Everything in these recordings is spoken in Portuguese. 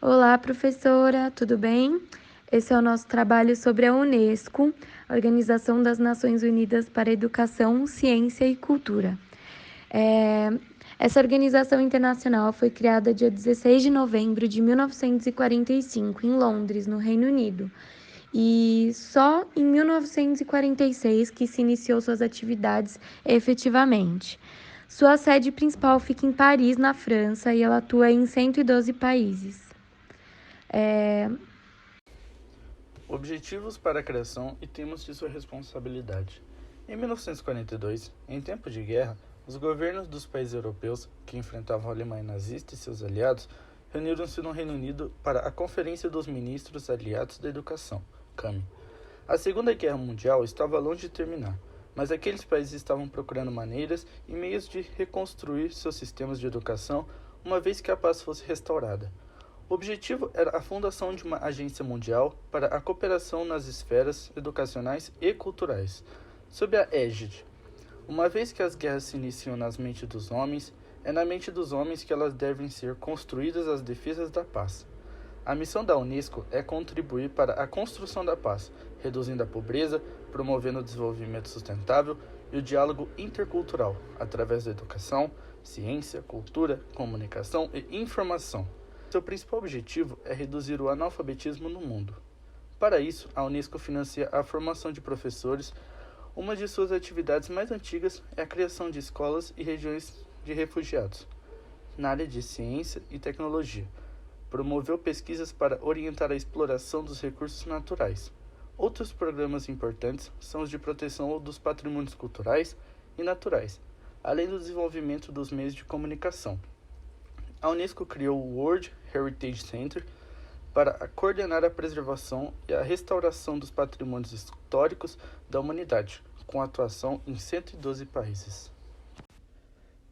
Olá, professora, tudo bem? Esse é o nosso trabalho sobre a Unesco, a Organização das Nações Unidas para a Educação, Ciência e Cultura. Essa organização internacional foi criada dia 16 de novembro de 1945, em Londres, no Reino Unido. E só em 1946 que se iniciou suas atividades efetivamente. Sua sede principal fica em Paris, na França, e ela atua em 112 países. Objetivos para a criação e temas de sua responsabilidade. Em 1942, em tempo de guerra, os governos dos países europeus, que enfrentavam a Alemanha nazista e seus aliados, reuniram-se no Reino Unido para a Conferência dos Ministros Aliados da Educação, CAME. A Segunda Guerra Mundial estava longe de terminar, mas aqueles países estavam procurando maneiras e meios de reconstruir seus sistemas de educação uma vez que a paz fosse restaurada. O objetivo era a fundação de uma agência mundial para a cooperação nas esferas educacionais e culturais, sob a égide. Uma vez que as guerras se iniciam nas mentes dos homens, é na mente dos homens que elas devem ser construídas as defesas da paz. A missão da Unesco é contribuir para a construção da paz, reduzindo a pobreza, promovendo o desenvolvimento sustentável e o diálogo intercultural, através da educação, ciência, cultura, comunicação e informação. Seu principal objetivo é reduzir o analfabetismo no mundo. Para isso, a Unesco financia a formação de professores. Uma de suas atividades mais antigas é a criação de escolas e regiões de refugiados, na área de ciência e tecnologia. Promoveu pesquisas para orientar a exploração dos recursos naturais. Outros programas importantes são os de proteção dos patrimônios culturais e naturais, além do desenvolvimento dos meios de comunicação. A Unesco criou o World Heritage Center para coordenar a preservação e a restauração dos patrimônios históricos da humanidade, com atuação em 112 países.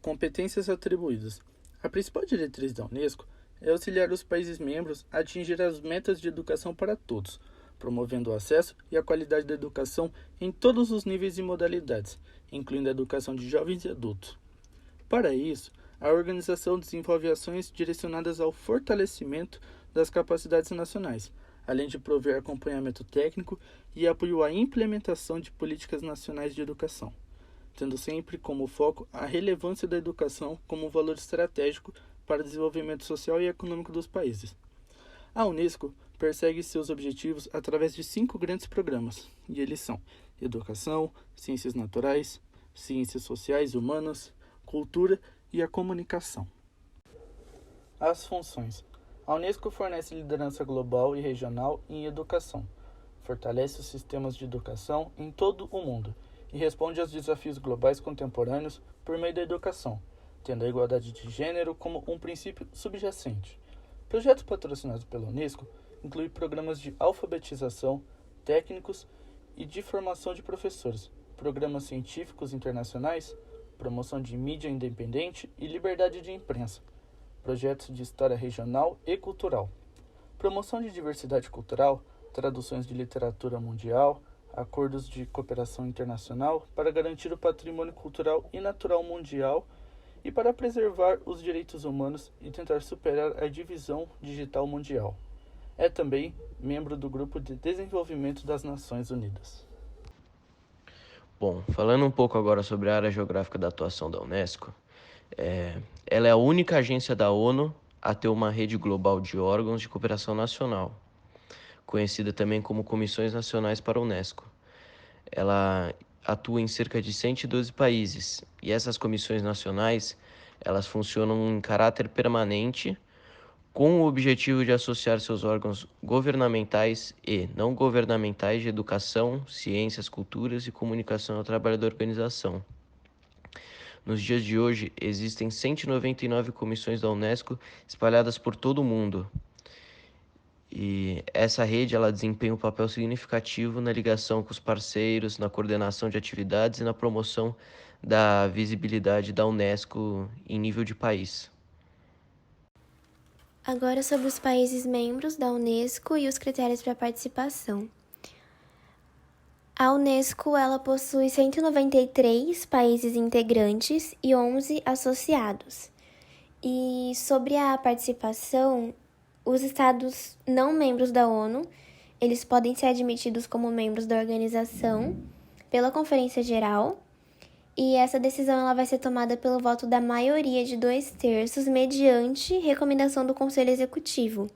Competências atribuídas. A principal diretriz da Unesco é auxiliar os países membros a atingir as metas de educação para todos, promovendo o acesso e a qualidade da educação em todos os níveis e modalidades, incluindo a educação de jovens e adultos. Para isso, a organização desenvolve ações direcionadas ao fortalecimento das capacidades nacionais, além de prover acompanhamento técnico e apoio à implementação de políticas nacionais de educação, tendo sempre como foco a relevância da educação como um valor estratégico para o desenvolvimento social e econômico dos países. A Unesco persegue seus objetivos através de 5 grandes programas, e eles são Educação, Ciências Naturais, Ciências Sociais e Humanas, Cultura e a Comunicação. As funções. A Unesco fornece liderança global e regional em educação, fortalece os sistemas de educação em todo o mundo e responde aos desafios globais contemporâneos por meio da educação, tendo a igualdade de gênero como um princípio subjacente. Projetos patrocinados pela Unesco incluem programas de alfabetização, técnicos e de formação de professores, programas científicos internacionais, promoção de mídia independente e liberdade de imprensa, projetos de história regional e cultural, promoção de diversidade cultural, traduções de literatura mundial, acordos de cooperação internacional para garantir o patrimônio cultural e natural mundial e para preservar os direitos humanos e tentar superar a divisão digital mundial. É também membro do Grupo de Desenvolvimento das Nações Unidas. Bom, falando um pouco agora sobre a área geográfica da atuação da Unesco, ela é a única agência da ONU a ter uma rede global de órgãos de cooperação nacional, conhecida também como Comissões Nacionais para a Unesco. Ela atua em cerca de 112 países e essas comissões nacionais elas funcionam em caráter permanente com o objetivo de associar seus órgãos governamentais e não governamentais de educação, ciências, culturas e comunicação ao trabalho da organização. Nos dias de hoje, existem 199 comissões da Unesco espalhadas por todo o mundo. E essa rede ela desempenha um papel significativo na ligação com os parceiros, na coordenação de atividades e na promoção da visibilidade da Unesco em nível de país. Agora sobre os países membros da Unesco e os critérios para participação. A Unesco ela possui 193 países integrantes e 11 associados. E sobre a participação, Os estados não membros da ONU, eles podem ser admitidos como membros da organização pela Conferência Geral, e essa decisão ela vai ser tomada pelo voto da maioria de 2/3 mediante recomendação do Conselho Executivo.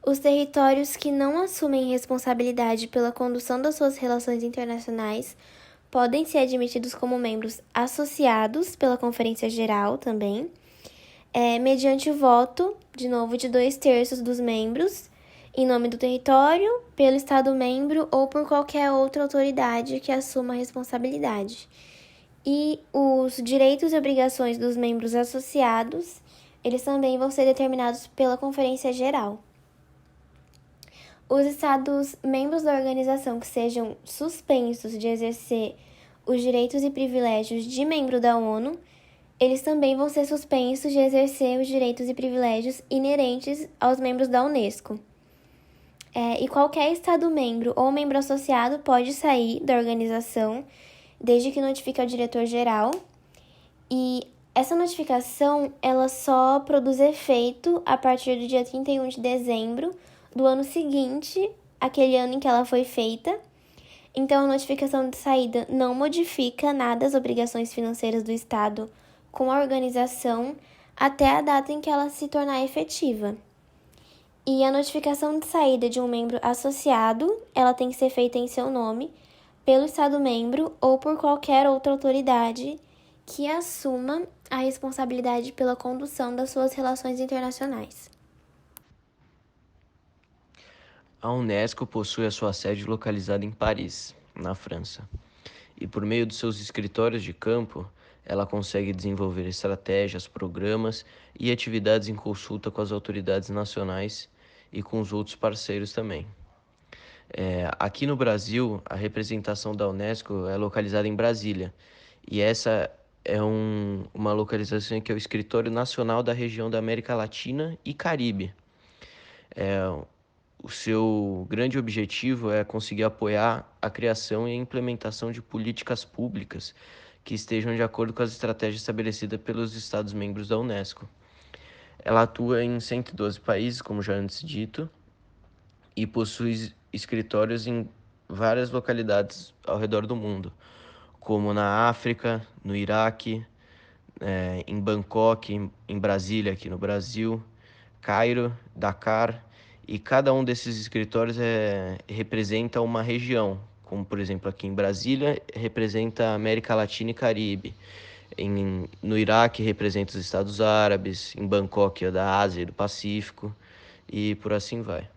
Os territórios que não assumem responsabilidade pela condução das suas relações internacionais podem ser admitidos como membros associados pela Conferência Geral também, mediante o voto, de novo, de 2/3 dos membros, em nome do território, pelo Estado-membro ou por qualquer outra autoridade que assuma a responsabilidade. E os direitos e obrigações dos membros associados, eles também vão ser determinados pela Conferência Geral. Os estados membros da organização que sejam suspensos de exercer os direitos e privilégios de membro da ONU, eles também vão ser suspensos de exercer os direitos e privilégios inerentes aos membros da Unesco. E qualquer Estado-membro ou membro associado pode sair da organização, desde que notifique ao diretor-geral. E essa notificação, ela só produz efeito a partir do dia 31 de dezembro do ano seguinte, aquele ano em que ela foi feita. Então, a notificação de saída não modifica nada as obrigações financeiras do Estado com a organização até a data em que ela se tornar efetiva. E a notificação de saída de um membro associado, ela tem que ser feita em seu nome, pelo Estado-membro ou por qualquer outra autoridade que assuma a responsabilidade pela condução das suas relações internacionais. A Unesco possui a sua sede localizada em Paris, na França, e por meio dos seus escritórios de campo, ela consegue desenvolver estratégias, programas e atividades em consulta com as autoridades nacionais e com os outros parceiros também. Aqui no Brasil, a representação da Unesco é localizada em Brasília, e essa é uma localização que é o Escritório Nacional da região da América Latina e Caribe. O seu grande objetivo é conseguir apoiar a criação e a implementação de políticas públicas que estejam de acordo com as estratégias estabelecidas pelos Estados-membros da Unesco. Ela atua em 112 países, como já antes dito, e possui escritórios em várias localidades ao redor do mundo, como na África, no Iraque, em Bangkok, em Brasília, aqui no Brasil, Cairo, Dakar, e cada um desses escritórios representa uma região, como por exemplo aqui em Brasília representa a América Latina e Caribe, no Iraque representa os Estados Árabes, em Bangkok é da Ásia e do Pacífico, e por assim vai.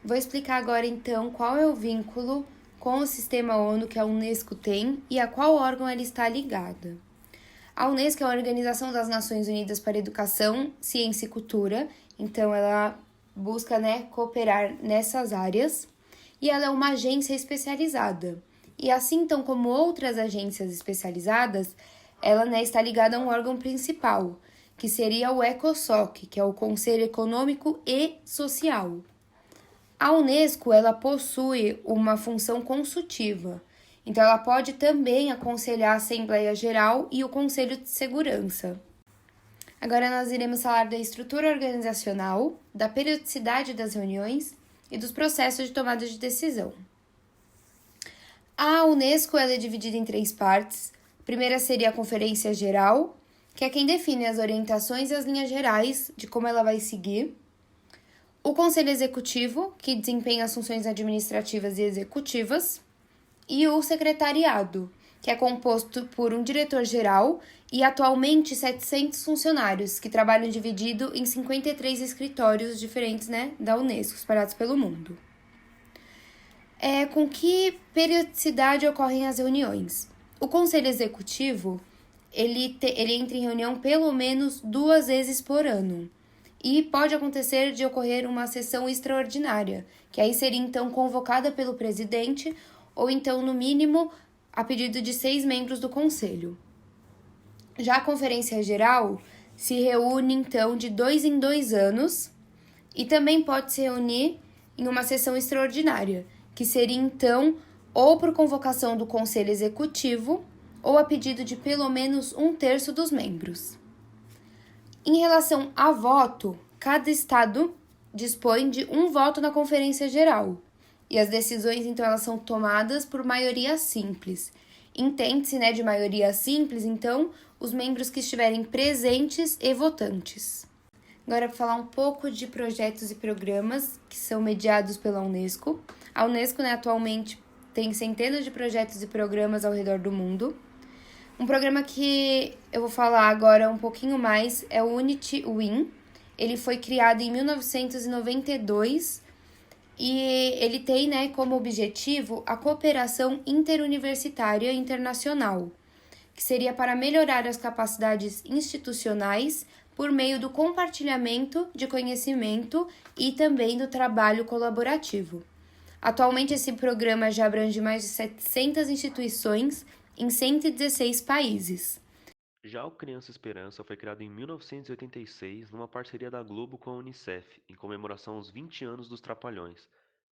Vou explicar agora então qual é o vínculo com o sistema ONU que a Unesco tem e a qual órgão ela está ligada. A Unesco é a Organização das Nações Unidas para a Educação, Ciência e Cultura, então ela busca cooperar nessas áreas, e ela é uma agência especializada. E assim, então, como outras agências especializadas, ela está ligada a um órgão principal, que seria o ECOSOC, que é o Conselho Econômico e Social. A Unesco, ela possui uma função consultiva, então ela pode também aconselhar a Assembleia Geral e o Conselho de Segurança. Agora nós iremos falar da estrutura organizacional, da periodicidade das reuniões e dos processos de tomada de decisão. A Unesco ela é dividida em 3 partes. A primeira seria a Conferência Geral, que é quem define as orientações e as linhas gerais de como ela vai seguir. O Conselho Executivo, que desempenha as funções administrativas e executivas. E o Secretariado, que é composto por um diretor-geral e atualmente 700 funcionários, que trabalham dividido em 53 escritórios diferentes da Unesco, espalhados pelo mundo. Com que periodicidade ocorrem as reuniões? O Conselho Executivo, ele entra em reunião pelo menos 2 vezes por ano. E pode acontecer de ocorrer uma sessão extraordinária, que aí seria então convocada pelo presidente, ou então, no mínimo, a pedido de 6 membros do Conselho. Já a Conferência Geral se reúne, então, de 2 em 2 anos e também pode se reunir em uma sessão extraordinária, que seria, então, ou por convocação do Conselho Executivo ou a pedido de pelo menos 1/3 dos membros. Em relação a voto, cada estado dispõe de um voto na Conferência Geral. E as decisões, então, elas são tomadas por maioria simples. Entende-se, né, de maioria simples, então, os membros que estiverem presentes e votantes. Agora, para falar um pouco de projetos e programas que são mediados pela Unesco. A Unesco, né, atualmente tem centenas de projetos e programas ao redor do mundo. Um programa que eu vou falar agora um pouquinho mais é o Unity Win. Ele foi criado em 1992 e ele tem, né, como objetivo a cooperação interuniversitária internacional, que seria para melhorar as capacidades institucionais por meio do compartilhamento de conhecimento e também do trabalho colaborativo. Atualmente, esse programa já abrange mais de 700 instituições em 116 países. Já o Criança Esperança foi criado em 1986 numa parceria da Globo com a Unicef, em comemoração aos 20 anos dos Trapalhões.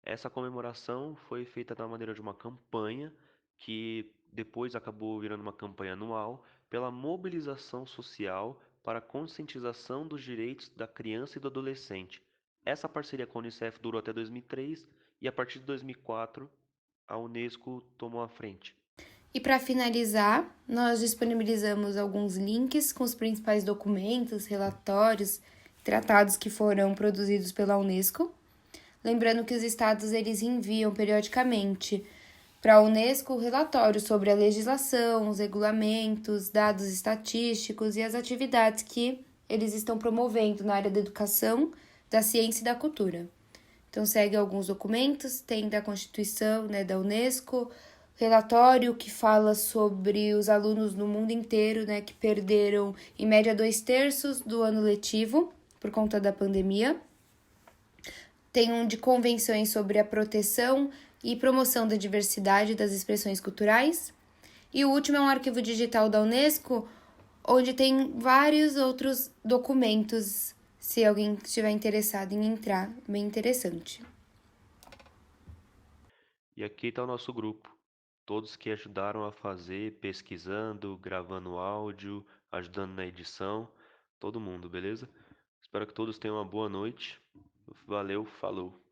Essa comemoração foi feita da maneira de uma campanha que depois acabou virando uma campanha anual pela mobilização social para a conscientização dos direitos da criança e do adolescente. Essa parceria com a Unicef durou até 2003 e a partir de 2004 a Unesco tomou a frente. E para finalizar, nós disponibilizamos alguns links com os principais documentos, relatórios, tratados que foram produzidos pela Unesco. Lembrando que os estados eles enviam periodicamente para a Unesco relatórios sobre a legislação, os regulamentos, dados estatísticos e as atividades que eles estão promovendo na área da educação, da ciência e da cultura. Então, segue alguns documentos, tem da Constituição, né, da Unesco, relatório que fala sobre os alunos no mundo inteiro, né, que perderam em média 2/3 do ano letivo por conta da pandemia. Tem um de convenções sobre a proteção e promoção da diversidade das expressões culturais. E o último é um arquivo digital da Unesco, onde tem vários outros documentos, se alguém estiver interessado em entrar, bem interessante. E aqui está o nosso grupo. Todos que ajudaram a fazer, pesquisando, gravando áudio, ajudando na edição, todo mundo, beleza? Espero que todos tenham uma boa noite. Valeu, falou!